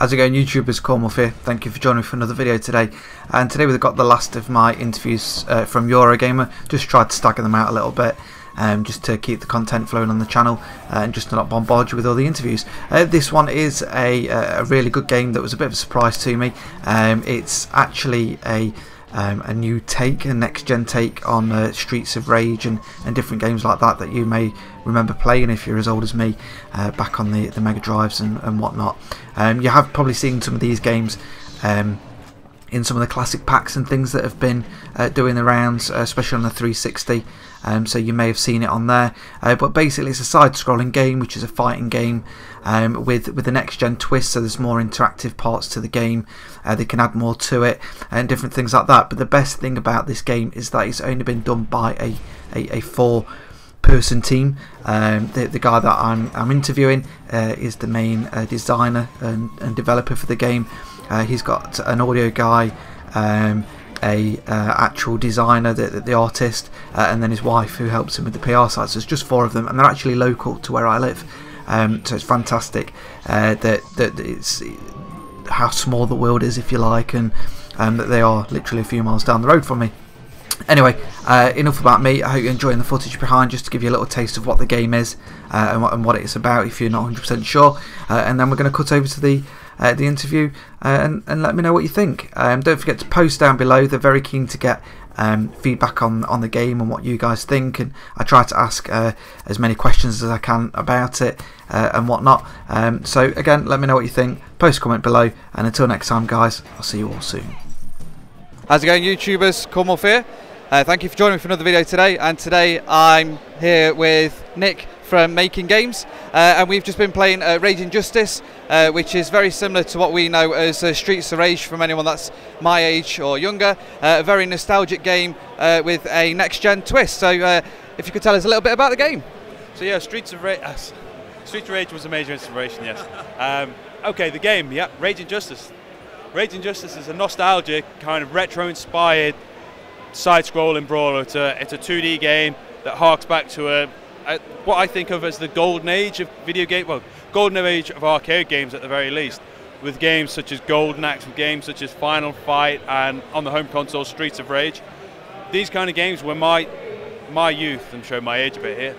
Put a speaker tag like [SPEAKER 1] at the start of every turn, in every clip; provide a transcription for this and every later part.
[SPEAKER 1] How's it going, YouTubers? Cornwolf here. Thank you for joining me for another video today. And today we've got the last of my interviews from Eurogamer. Just tried to stagger them out a little bit, just to keep the content flowing on the channel and just to not bombard you with all the interviews. This one is a really good game that was a bit of a surprise to me. It's actually a new take, a next-gen take on Streets of Rage and different games like that you may remember playing if you're as old as me, back on the Mega Drives and whatnot. You have probably seen some of these games in some of the classic packs and things that have been doing the rounds, especially on the 360. So you may have seen it on there, but basically it's a side-scrolling game, which is a fighting game with a next-gen twist. So there's more interactive parts to the game. They can add more to it and different things like that. But the best thing about this game is that it's only been done by a four-person team. The guy that I'm interviewing is the main designer and developer for the game. He's got an audio guy, a actual designer, the artist, and then his wife who helps him with the PR side. So it's just four of them, and they're actually local to where I live. So it's fantastic that it's how small the world is, if you like, and that they are literally a few miles down the road from me. Anyway, enough about me. I hope you're enjoying the footage behind, just to give you a little taste of what the game is and what it's about if you're not 100% sure. And then we're going to cut over to the interview and let me know what you think. Don't forget to post down below. They're very keen to get feedback on the game and what you guys think, and I try to ask as many questions as I can about it and whatnot. So again, let me know what you think. Post a comment below, and until next time, guys, I'll see you all soon.
[SPEAKER 2] How's it going, YouTubers? Cornwolf here. Thank you for joining me for another video today, and today I'm here with Nick from Makingames, and we've just been playing Rage Injustice, which is very similar to what we know as Streets of Rage from anyone that's my age or younger. A very nostalgic game with a next-gen twist. So if you could tell us a little bit about the game.
[SPEAKER 3] So yeah, Streets of Rage was a major inspiration, yes. Okay, the game, yeah, Rage Injustice. Rage Injustice is a nostalgic, kind of retro-inspired side-scrolling brawler. It's a 2D game that harks back to what I think of as the golden age of video game, well, golden age of arcade games at the very least, with games such as Golden Axe, with games such as Final Fight, and on the home console Streets of Rage. These kind of games were my youth. I'm showing my age a bit here.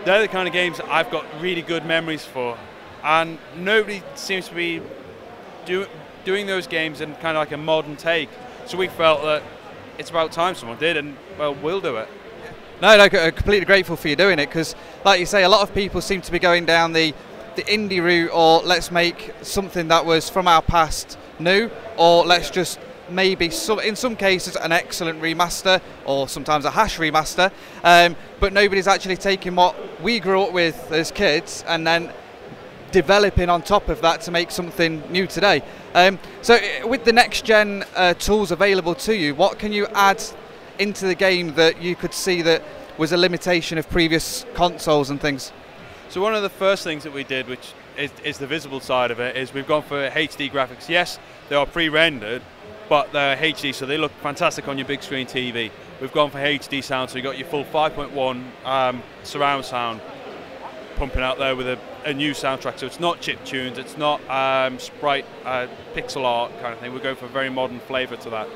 [SPEAKER 3] They're the kind of games that I've got really good memories for, and nobody seems to be doing those games in kind of like a modern take. So we felt that it's about time someone did, and well, we'll do it.
[SPEAKER 2] No, completely grateful for you doing it, because like you say, a lot of people seem to be going down the indie route, or let's make something that was from our past new, or let's just maybe in some cases an excellent remaster, or sometimes a hash remaster, but nobody's actually taking what we grew up with as kids and then developing on top of that to make something new today. So with the next gen tools available to you, what can you add into the game that you could see that was a limitation of previous consoles and things?
[SPEAKER 3] So one of the first things that we did, which is the visible side of it, is we've gone for HD graphics. Yes, they are pre-rendered, but they're HD, so they look fantastic on your big screen TV. We've gone for HD sound, so you got your full 5.1 surround sound pumping out there with a new soundtrack. So it's not chip tunes, it's not sprite pixel art kind of thing. We're going for a very modern flavour to that.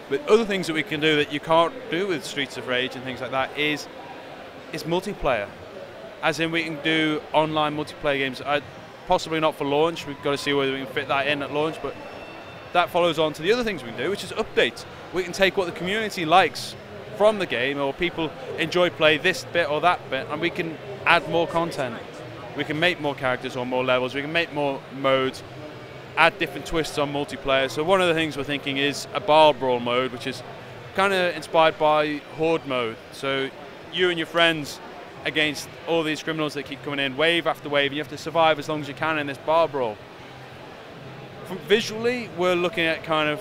[SPEAKER 3] But other things that we can do that you can't do with Streets of Rage and things like that is multiplayer. As in, we can do online multiplayer games. Possibly not for launch. We've got to see whether we can fit that in at launch. But that follows on to the other things we can do, which is updates. We can take what the community likes from the game, or people enjoy play this bit or that bit, and we can add more content. We can make more characters or more levels. We can make more modes, add different twists on multiplayer. So one of the things we're thinking is a bar brawl mode, which is kind of inspired by Horde mode. So you and your friends against all these criminals that keep coming in wave after wave, and you have to survive as long as you can in this bar brawl. Visually, we're looking at kind of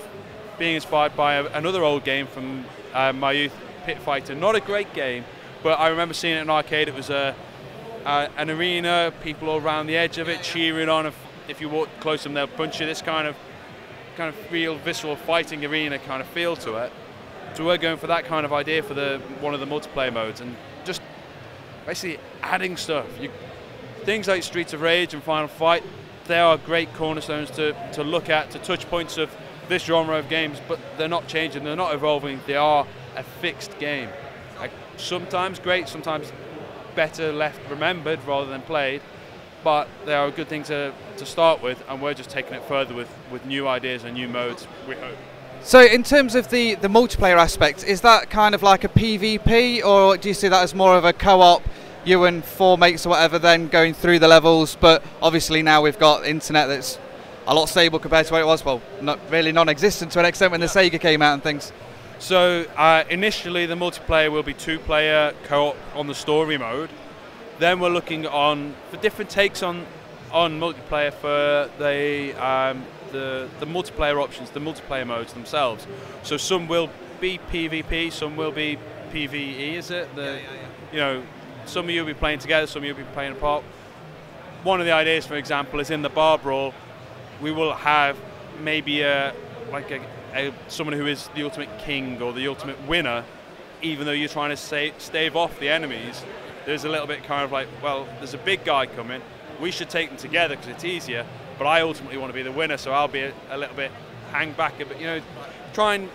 [SPEAKER 3] being inspired by another old game from my youth, Pit Fighter. Not a great game, but I remember seeing it in an arcade. It was an arena, people all around the edge of it cheering on. If you walk close to them, they'll punch you. This kind of real visceral fighting arena kind of feel to it. So we're going for that kind of idea for one of the multiplayer modes, and just basically adding stuff. Things like Streets of Rage and Final Fight, they are great cornerstones to look at, to touch points of this genre of games, but they're not changing, they're not evolving, they are a fixed game. Like, sometimes great, sometimes better left remembered rather than played, but they are a good thing to start with, and we're just taking it further with new ideas and new modes, we hope.
[SPEAKER 2] So in terms of the multiplayer aspect, is that kind of like a PvP, or do you see that as more of a co-op, you and 4 mates or whatever, then going through the levels? But obviously now we've got internet that's a lot stable compared to what it was, well, not really non-existent to an extent when the Sega came out and things.
[SPEAKER 3] So initially the multiplayer will be 2-player co-op on the story mode. Then we're looking for different takes on multiplayer for the multiplayer options, the multiplayer modes themselves. So some will be PvP, some will be PvE, is it? You know, some of you will be playing together, some of you will be playing apart. One of the ideas, for example, is in the bar brawl, we will have maybe someone who is the ultimate king or the ultimate winner, even though you're trying to stave off the enemies. There's a little bit kind of like, well, there's a big guy coming, we should take them together because it's easier, but I ultimately want to be the winner, so I'll be a little bit hang back a bit, you know, trying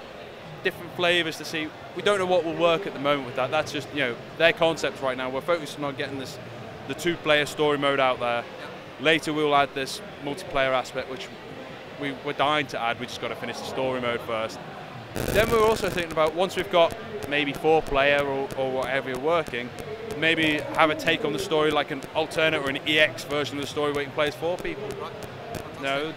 [SPEAKER 3] different flavors to see. We don't know what will work at the moment with that. That's just, you know, their concepts right now. We're focusing on getting the 2-player story mode out there. Later we'll add this multiplayer aspect, which we're dying to add. We just got to finish the story mode first. Then we're also thinking about, once we've got maybe 4-player or whatever you're working, maybe have a take on the story like an alternate or an EX version of the story where you can play as 4 people. No,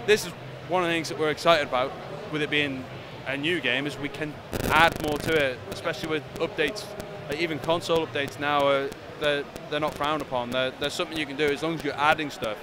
[SPEAKER 3] this is one of the things that we're excited about with it being a new game, is we can add more to it, especially with updates. Like even console updates now, they're not frowned upon. There's something you can do as long as you're adding stuff.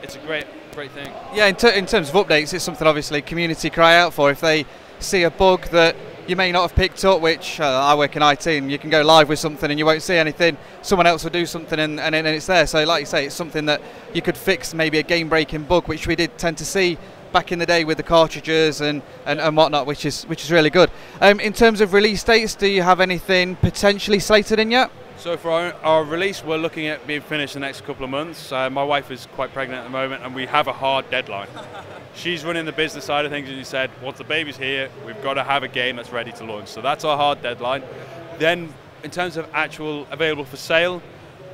[SPEAKER 3] It's a great thing.
[SPEAKER 2] Yeah, in terms of updates, it's something obviously community cry out for. If they see a bug that you may not have picked up, which I work in IT, and you can go live with something and you won't see anything, someone else will do something and it's there. So like you say, it's something that you could fix, maybe a game-breaking bug, which we did tend to see back in the day with the cartridges and whatnot, which is really good. In terms of release dates, do you have anything potentially slated in yet?
[SPEAKER 3] So for our release, we're looking at being finished in the next couple of months. My wife is quite pregnant at the moment, and we have a hard deadline. She's running the business side of things, and she said, once the baby's here, we've got to have a game that's ready to launch. So that's our hard deadline. Then, in terms of actual available for sale,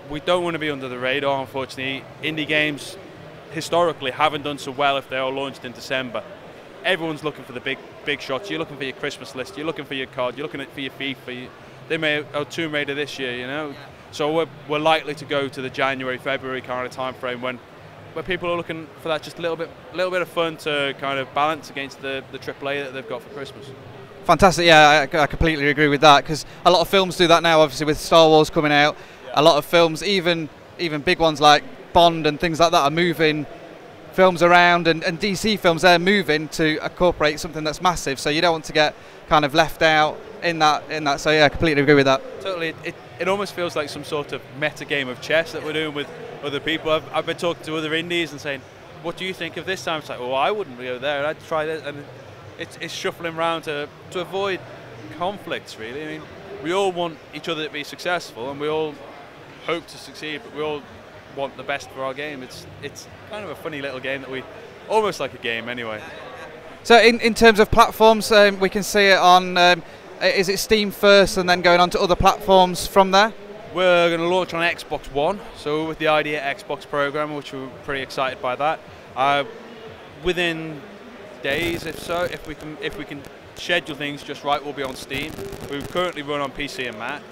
[SPEAKER 3] we don't want to be under the radar, unfortunately. Indie games historically haven't done so well if they are launched in December. Everyone's looking for the big shots. You're looking for your Christmas list, you're looking for your card, you're looking for your FIFA. They may have Tomb Raider this year, you know. So we're likely to go to the January, February kind of time frame when people are looking for that just a little bit of fun to kind of balance against the AAA that they've got for Christmas.
[SPEAKER 2] Fantastic, yeah, I completely agree with that, because a lot of films do that now, obviously with Star Wars coming out. Yeah. A lot of films, even big ones like Bond and things like that, are moving films around, and DC films, they're moving to incorporate something that's massive, so you don't want to get kind of left out in that. So yeah, I completely agree with that.
[SPEAKER 3] Totally. It almost feels like some sort of meta game of chess that we're doing with other people. I've been talking to other indies and saying, what do you think of this time? It's like, well, I wouldn't go there, I'd try this, and it's shuffling around to avoid conflicts, really. I mean, we all want each other to be successful, and we all hope to succeed, but we all want the best for our game. It's kind of a funny little game that we, almost like a game anyway.
[SPEAKER 2] So in terms of platforms, we can see it on, is it Steam first and then going on to other platforms from there?
[SPEAKER 3] We're going to launch on Xbox One, so with the Idea Xbox program, which we're pretty excited by that. Within days, if we can schedule things just right, we'll be on Steam. We currently run on PC and Mac.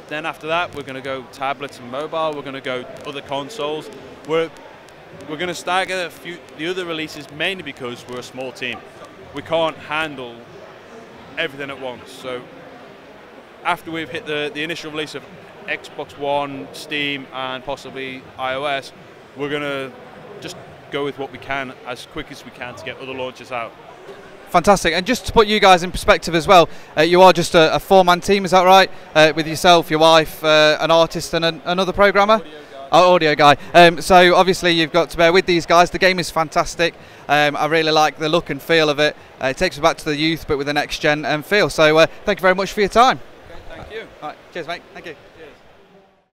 [SPEAKER 3] Then after that, we're going to go tablets and mobile. We're going to go other consoles. We're going to stagger the other releases, mainly because we're a small team. We can't handle everything at once. So after we've hit the initial release of Xbox One, Steam, and possibly iOS, we're going to just go with what we can as quick as we can to get other launches out.
[SPEAKER 2] Fantastic. And just to put you guys in perspective as well, you are just a 4-man team, is that right? With yourself, your wife, an artist, and another programmer? Audio guy. So obviously you've got to bear with these guys. The game is fantastic. I really like the look and feel of it. It takes me back to the youth, but with the next gen feel. So thank you very much for your time.
[SPEAKER 3] Okay, thank you.
[SPEAKER 2] All right, cheers, mate. Thank you.
[SPEAKER 3] Cheers.